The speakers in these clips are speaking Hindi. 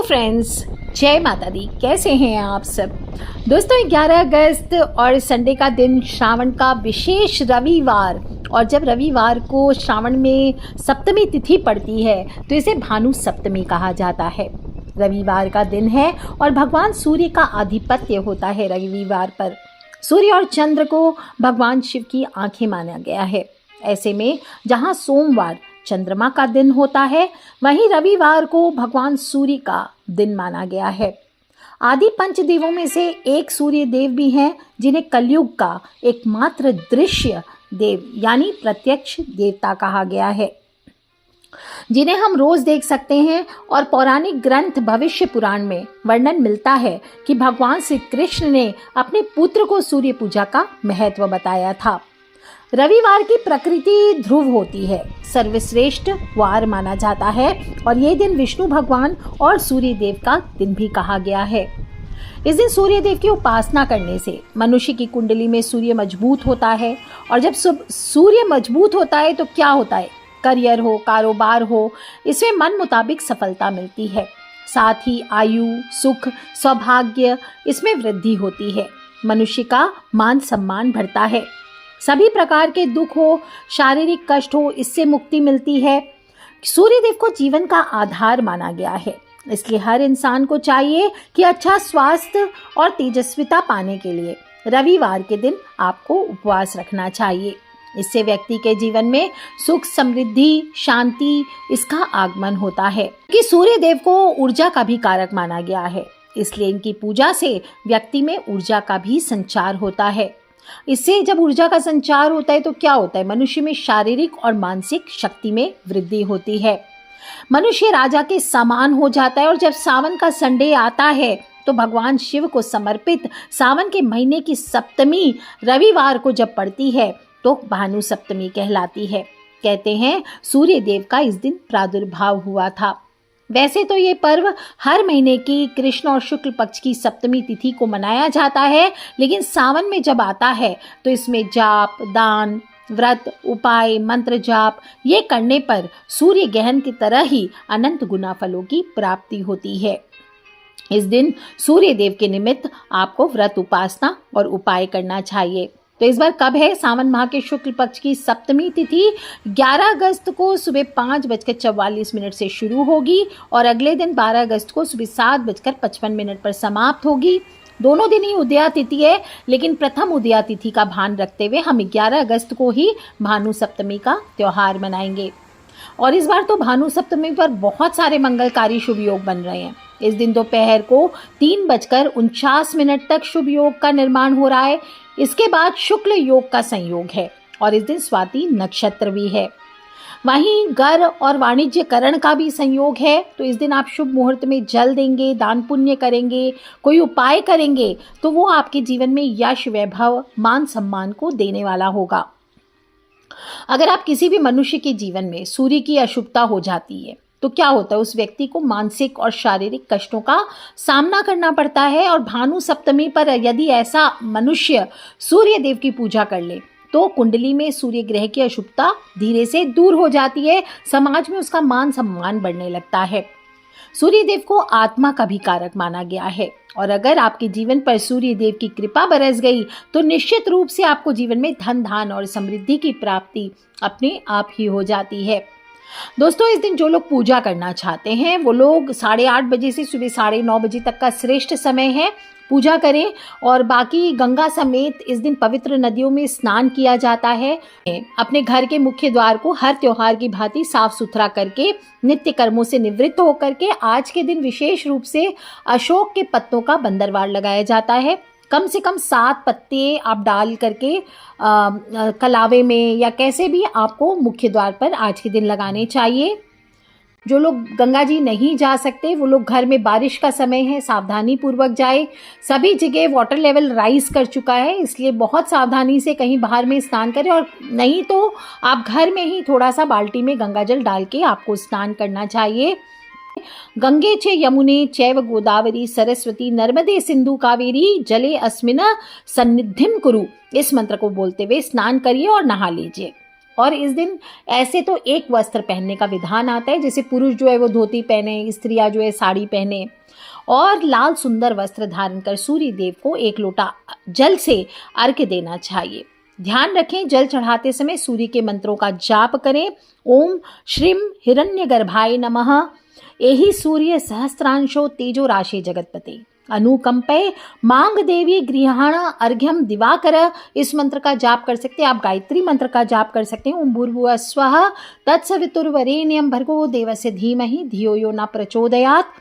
फ्रेंड्स, जय माता दी। कैसे हैं आप सब दोस्तों। 11 अगस्त और संडे का दिन, श्रावण का विशेष रविवार। और जब रविवार को श्रावण में सप्तमी तिथि पड़ती है तो इसे भानु सप्तमी कहा जाता है। रविवार का दिन है और भगवान सूर्य का आधिपत्य होता है रविवार पर। सूर्य और चंद्र को भगवान शिव की आंखें माना गया है। ऐसे में जहाँ सोमवार चंद्रमा का दिन होता है, वहीं रविवार को भगवान सूर्य का दिन माना गया है। आदि पंचदेवों में से एक सूर्य देव भी हैं, जिन्हें कलयुग का एकमात्र दृश्य देव यानी प्रत्यक्ष देवता कहा गया है, जिन्हें हम रोज देख सकते हैं। और पौराणिक ग्रंथ भविष्य पुराण में वर्णन मिलता है कि भगवान श्री कृष्ण ने अपने पुत्र को सूर्य पूजा का महत्व बताया था। रविवार की प्रकृति ध्रुव होती है, सर्वश्रेष्ठ वार माना जाता है और ये दिन विष्णु भगवान और सूर्य देव का दिन भी कहा गया है। इस दिन सूर्य देव की उपासना करने से मनुष्य की कुंडली में सूर्य मजबूत होता है। और जब सूर्य मजबूत होता है तो क्या होता है, करियर हो, कारोबार हो, इसमें मन मुताबिक सफलता मिलती है। साथ ही आयु, सुख, सौभाग्य, इसमें वृद्धि होती है। मनुष्य का मान सम्मान बढ़ता है। सभी प्रकार के दुख हो, शारीरिक कष्ट हो, इससे मुक्ति मिलती है। सूर्य देव को जीवन का आधार माना गया है, इसलिए हर इंसान को चाहिए कि अच्छा स्वास्थ्य और तेजस्विता पाने के लिए रविवार के दिन आपको उपवास रखना चाहिए। इससे व्यक्ति के जीवन में सुख, समृद्धि, शांति, इसका आगमन होता है। कि सूर्य देव को ऊर्जा का भी कारक माना गया है, इसलिए इनकी पूजा से व्यक्ति में ऊर्जा का भी संचार होता है। इससे जब ऊर्जा का संचार होता है तो क्या होता है, मनुष्य में शारीरिक और मानसिक शक्ति में वृद्धि होती है। मनुष्य राजा के समान हो जाता है। और जब सावन का संडे आता है तो भगवान शिव को समर्पित सावन के महीने की सप्तमी रविवार को जब पड़ती है तो भानु सप्तमी कहलाती है। कहते हैं सूर्य देव का इस दिन प्रादुर्भाव हुआ था। वैसे तो ये पर्व हर महीने की कृष्ण और शुक्ल पक्ष की सप्तमी तिथि को मनाया जाता है, लेकिन सावन में जब आता है तो इसमें जाप, दान, व्रत, उपाय, मंत्र जाप ये करने पर सूर्य ग्रहण की तरह ही अनंत गुना फलों की प्राप्ति होती है। इस दिन सूर्य देव के निमित्त आपको व्रत, उपासना और उपाय करना चाहिए। तो इस बार कब है, सावन माह के शुक्ल पक्ष की सप्तमी तिथि 11 अगस्त को सुबह 5:44 से शुरू होगी और अगले दिन 12 अगस्त को सुबह 7:55 पर समाप्त होगी। दोनों दिन ही उदया तिथि है, लेकिन प्रथम उदया तिथि का भान रखते हुए हम 11 अगस्त को ही भानु सप्तमी का त्योहार मनाएंगे। और इस बार तो भानु सप्तमी पर बहुत सारे मंगलकारी शुभ योग बन रहे हैं। इस दिन दोपहर को 3:49 तक शुभ योग का निर्माण हो रहा है। इसके बाद शुक्ल योग का संयोग है और इस दिन स्वाति नक्षत्र भी है। वहीं गर और वाणिज्यकरण का भी संयोग है। तो इस दिन आप शुभ मुहूर्त में जल देंगे, दान पुण्य करेंगे, कोई उपाय करेंगे तो वो आपके जीवन में यश, वैभव, मान सम्मान को देने वाला होगा। अगर आप किसी भी मनुष्य के जीवन में सूर्य की अशुभता हो जाती है तो क्या होता है, उस व्यक्ति को मानसिक और शारीरिक कष्टों का सामना करना पड़ता है। और भानु सप्तमी पर यदि ऐसा मनुष्य सूर्य देव की पूजा कर ले तो कुंडली में सूर्य ग्रह की अशुभता धीरे से दूर हो जाती है, समाज में उसका मान सम्मान बढ़ने लगता है। सूर्य देव को आत्मा का भी कारक माना गया है और अगर आपके जीवन पर सूर्य देव की कृपा बरस गई तो निश्चित रूप से आपको जीवन में धन, धान और समृद्धि की प्राप्ति अपने आप ही हो जाती है। दोस्तों, इस दिन जो लोग पूजा करना चाहते हैं वो लोग 8:30 बजे से सुबह 9:30 बजे तक का श्रेष्ठ समय है, पूजा करें। और बाकी गंगा समेत इस दिन पवित्र नदियों में स्नान किया जाता है। अपने घर के मुख्य द्वार को हर त्योहार की भांति साफ सुथरा करके नित्य कर्मों से निवृत्त होकर के आज के दिन विशेष रूप से अशोक के पत्तों का बंदरवार लगाया जाता है। कम से कम 7 पत्ते आप डाल करके कलावे में या कैसे भी आपको मुख्य द्वार पर आज के दिन लगाने चाहिए। जो लोग गंगा जी नहीं जा सकते वो लोग घर में, बारिश का समय है, सावधानी पूर्वक जाए। सभी जगह वाटर लेवल राइज कर चुका है, इसलिए बहुत सावधानी से कहीं बाहर में स्नान करें। और नहीं तो आप घर में ही थोड़ा सा बाल्टी में गंगा जल डाल के आपको स्नान करना चाहिए। गंगे च यमुने चैव गोदावरी सरस्वती नर्मदे सिंधु कावेरी जले अस्मिन् सन्निधिं कुरु, इस मंत्र को बोलते हुए स्नान करिए और नहा लीजिए। और इस दिन ऐसे तो एक वस्त्र पहनने का विधान आता है, जैसे पुरुष जो है वो धोती पहने, स्त्रियां जो है साड़ी पहने, और लाल सुंदर वस्त्र धारण कर सूर्य देव को एक लोटा जल से अर्घ्य देना चाहिए। ध्यान रखें, जल चढ़ाते समय सूर्य के मंत्रों का जाप करें। ओम श्रीम हिरण्यगर्भाय नमः, एहि सूर्य सहस्त्रांशो तेजो राशि जगतपते, अनुकंपे मांग देवी गृहाण अर्घ्यम दिवाकर, इस मंत्र का जाप कर सकते हैं। आप गायत्री मंत्र का जाप कर सकते हैं। ओम भूर्भुवः स्वः तत्सवितुर्वरेण्यं भर्गो देवस्य धीमहि धियो यो न प्रचोदयात्।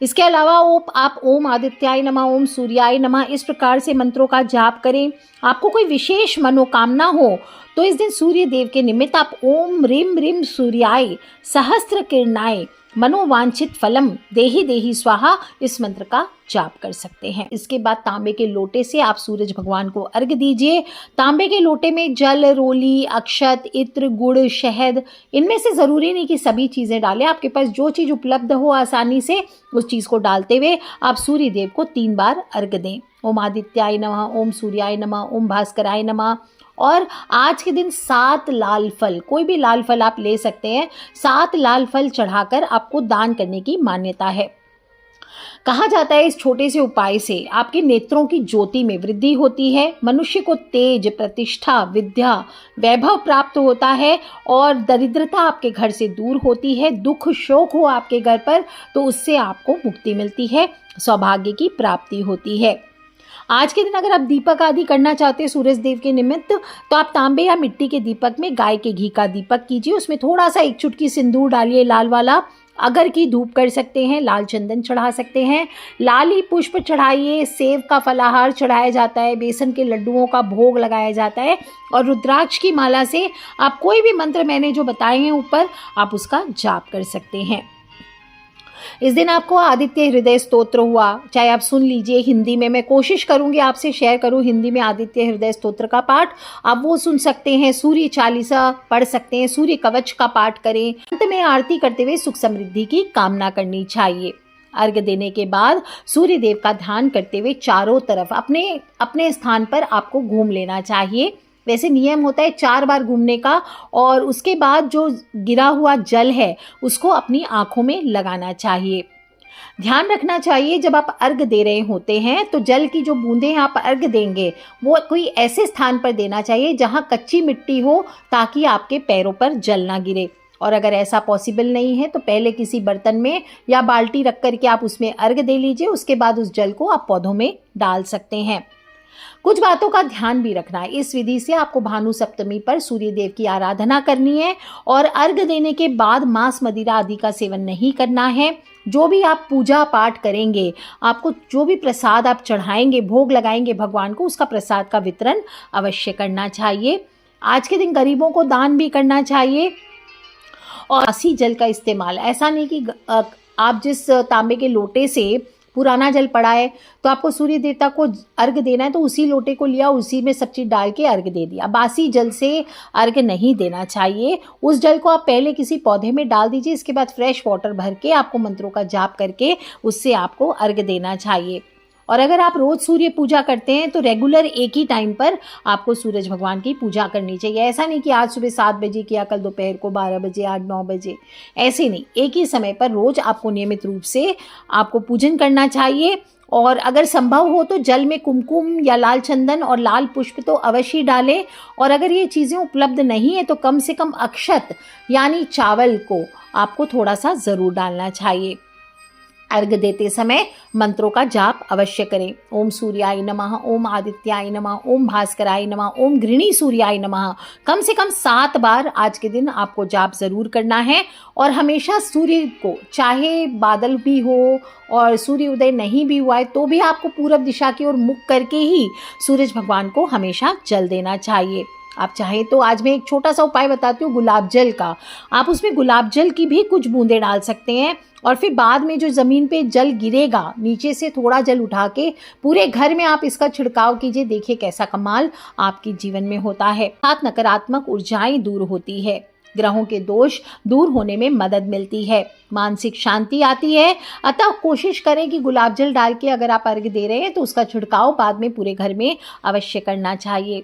इसके अलावा आप ओम आदित्याय नमः, ओम सूर्याय नमः, इस प्रकार से मंत्रों का जाप करें। आपको कोई विशेष मनोकामना हो तो इस दिन सूर्य देव के निमित्त आप ओम ह्रीम ह्रीम सूर्याय सहस्त्र किरणाय मनोवांछित फलम देहि देहि स्वाहा, इस मंत्र का जाप कर सकते हैं। इसके बाद तांबे के लोटे से आप सूरज भगवान को अर्घ्य दीजिए। तांबे के लोटे में जल, रोली, अक्षत, इत्र, गुड़, शहद, इनमें से जरूरी नहीं कि सभी चीजें डालें। आपके पास जो चीज उपलब्ध हो आसानी से उस चीज को डालते हुए आप सूर्य देव को 3 बार अर्घ्य दें। ओम आदित्याय नमः, ओम सूर्याय नमः, ओम भास्कराय नमः। और आज के दिन 7 लाल फल, कोई भी लाल फल आप ले सकते हैं, 7 लाल फल चढ़ाकर आपको दान करने की मान्यता है। कहा जाता है इस छोटे से उपाय से आपके नेत्रों की ज्योति में वृद्धि होती है, मनुष्य को तेज, प्रतिष्ठा, विद्या, वैभव प्राप्त होता है और दरिद्रता आपके घर से दूर होती है। दुख शोक हो आपके घर पर तो उससे आपको मुक्ति मिलती है, सौभाग्य की प्राप्ति होती है। आज के दिन अगर आप दीपक आदि करना चाहते हैं सूरज देव के निमित्त, तो आप तांबे या मिट्टी के दीपक में गाय के घी का दीपक कीजिए। उसमें थोड़ा सा 1 चुटकी सिंदूर डालिए लाल वाला, अगर की धूप कर सकते हैं, लाल चंदन चढ़ा सकते हैं, लाल ही पुष्प चढ़ाइए, सेव का फलाहार चढ़ाया जाता है, बेसन के लड्डुओं का भोग लगाया जाता है और रुद्राक्ष की माला से आप कोई भी मंत्र मैंने जो बताए हैं ऊपर, आप उसका जाप कर सकते हैं। इस दिन आपको आदित्य हृदय स्तोत्र हुआ, चाहे आप सुन लीजिए हिंदी में, मैं कोशिश करूंगी आपसे शेयर करूं हिंदी में आदित्य हृदय स्तोत्र का पाठ, आप वो सुन सकते हैं। सूर्य चालीसा पढ़ सकते हैं, सूर्य कवच का पाठ करें। अंत में आरती करते हुए सुख समृद्धि की कामना करनी चाहिए। अर्घ्य देने के बाद सूर्य देव का ध्यान करते हुए चारों तरफ अपने अपने स्थान पर आपको घूम लेना चाहिए। वैसे नियम होता है 4 बार घूमने का, और उसके बाद जो गिरा हुआ जल है उसको अपनी आंखों में लगाना चाहिए। ध्यान रखना चाहिए जब आप अर्घ्य दे रहे होते हैं तो जल की जो बूंदें आप अर्घ्य देंगे वो कोई ऐसे स्थान पर देना चाहिए जहां कच्ची मिट्टी हो, ताकि आपके पैरों पर जल ना गिरे। और अगर ऐसा पॉसिबल नहीं है तो पहले किसी बर्तन में या बाल्टी रख करके आप उसमें अर्घ्य दे लीजिए, उसके बाद उस जल को आप पौधों में डाल सकते हैं। कुछ बातों का ध्यान भी रखना है। इस विधि से आपको भानु सप्तमी पर सूर्य देव की आराधना करनी है और अर्घ्य देने के बाद मांस, मदिरा आदि का सेवन नहीं करना है। जो भी आप पूजा पाठ करेंगे, आपको जो भी प्रसाद आप चढ़ाएंगे, भोग लगाएंगे भगवान को, उसका प्रसाद का वितरण अवश्य करना चाहिए। आज के दिन गरीबों को दान भी करना चाहिए। और बासी जल का इस्तेमाल, ऐसा नहीं कि आप जिस तांबे के लोटे से पुराना जल पड़ा है तो आपको सूर्य देवता को अर्घ्य देना है तो उसी लोटे को लिया, उसी में सब चीज डाल के अर्घ्य दे दिया। बासी जल से अर्घ्य नहीं देना चाहिए। उस जल को आप पहले किसी पौधे में डाल दीजिए, इसके बाद फ्रेश वाटर भर के आपको मंत्रों का जाप करके उससे आपको अर्घ्य देना चाहिए। और अगर आप रोज सूर्य पूजा करते हैं तो रेगुलर एक ही टाइम पर आपको सूरज भगवान की पूजा करनी चाहिए। ऐसा नहीं कि आज सुबह 7 बजे किया, कल दोपहर को 12 बजे, आज 9 बजे, ऐसे नहीं, एक ही समय पर रोज आपको नियमित रूप से आपको पूजन करना चाहिए। और अगर संभव हो तो जल में कुमकुम या लाल चंदन और लाल पुष्प तो अवश्य डालें। और अगर ये चीज़ें उपलब्ध नहीं है तो कम से कम अक्षत यानी चावल को आपको थोड़ा सा ज़रूर डालना चाहिए। अर्घ्य देते समय मंत्रों का जाप अवश्य करें। ओम सूर्याय नमः, ओम आदित्याय नमः, ओम भास्कराय नमः, ओम गृणी सूर्याय नमः, कम से कम 7 बार आज के दिन आपको जाप जरूर करना है। और हमेशा सूर्य को, चाहे बादल भी हो और सूर्य उदय नहीं भी हुआ है तो भी आपको पूरब दिशा की ओर मुख करके ही सूरज भगवान को हमेशा जल देना चाहिए। आप चाहें तो आज मैं एक छोटा सा उपाय बताती हूँ गुलाब जल का। आप उसमें गुलाब जल की भी कुछ बूंदें डाल सकते हैं और फिर बाद में जो ज़मीन पे जल गिरेगा, नीचे से थोड़ा जल उठा के पूरे घर में आप इसका छिड़काव कीजिए। देखिए कैसा कमाल आपके जीवन में होता है। साथ नकारात्मक ऊर्जाएं दूर होती है, ग्रहों के दोष दूर होने में मदद मिलती है, मानसिक शांति आती है। अतः कोशिश करें कि गुलाब जल डाल के अगर आप अर्घ्य दे रहे हैं तो उसका छिड़काव बाद में पूरे घर में अवश्य करना चाहिए।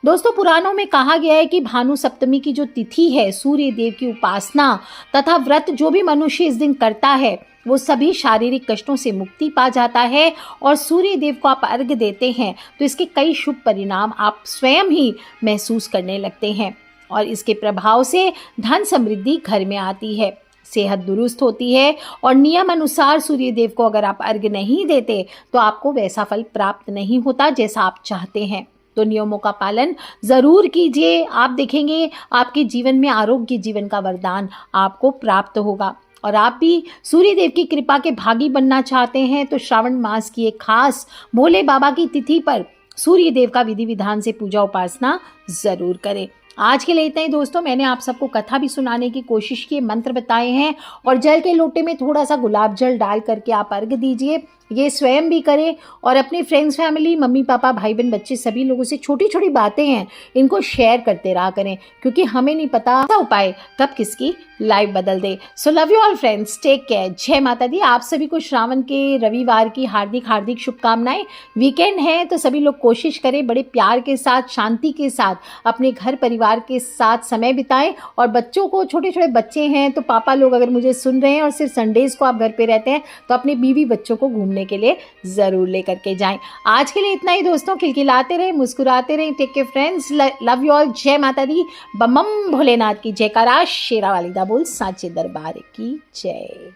दोस्तों पुराणों में कहा गया है कि भानु सप्तमी की जो तिथि है, सूर्य देव की उपासना तथा व्रत जो भी मनुष्य इस दिन करता है वो सभी शारीरिक कष्टों से मुक्ति पा जाता है। और सूर्य देव को आप अर्घ्य देते हैं तो इसके कई शुभ परिणाम आप स्वयं ही महसूस करने लगते हैं और इसके प्रभाव से धन समृद्धि घर में आती है, सेहत दुरुस्त होती है और नियम अनुसार सूर्य देव को अगर आप अर्घ्य नहीं देते तो आपको वैसा फल प्राप्त नहीं होता जैसा आप चाहते हैं। तो नियमों का पालन जरूर कीजिए, आप देखेंगे आपके जीवन में आरोग्य जीवन का वरदान आपको प्राप्त होगा। और आप भी सूर्य देव की कृपा के भागी बनना चाहते हैं तो श्रावण मास की एक खास भोले बाबा की तिथि पर सूर्य देव का विधि विधान से पूजा उपासना जरूर करें। आज के लिए इतना ही दोस्तों, मैंने आप सबको कथा भी सुनाने की कोशिश की, मंत्र बताए हैं और जल के लोटे में थोड़ा सा गुलाब जल डाल करके आप अर्घ्य दीजिए। ये स्वयं भी करें और अपने फ्रेंड्स, फैमिली, मम्मी पापा, भाई बहन, बच्चे सभी लोगों से छोटी छोटी बातें हैं इनको शेयर करते रहा करें, क्योंकि हमें नहीं पता उपाय कब किसकी लाइफ बदल दे। So love you all friends, take care, जय माता दी। आप सभी को श्रावण के रविवार की हार्दिक हार्दिक शुभकामनाएं। वीकेंड है तो सभी लोग कोशिश करें बड़े प्यार के साथ, शांति के साथ अपने घर परिवार के साथ समय बिताएं। और बच्चों को, छोटे छोटे बच्चे हैं तो पापा लोग अगर मुझे सुन रहे हैं और सिर्फ संडेज को आप घर पे रहते हैं तो अपने बीवी बच्चों को घूमने के लिए जरूर लेकर के जाएं। आज के लिए इतना ही दोस्तों, खिलखिलाते रहें, मुस्कुराते रहें। Take care friends, love you all, जय माता दी, बम भोलेनाथ की जयकारा, शेरा वाली दा बोल, साचे दरबार की जय।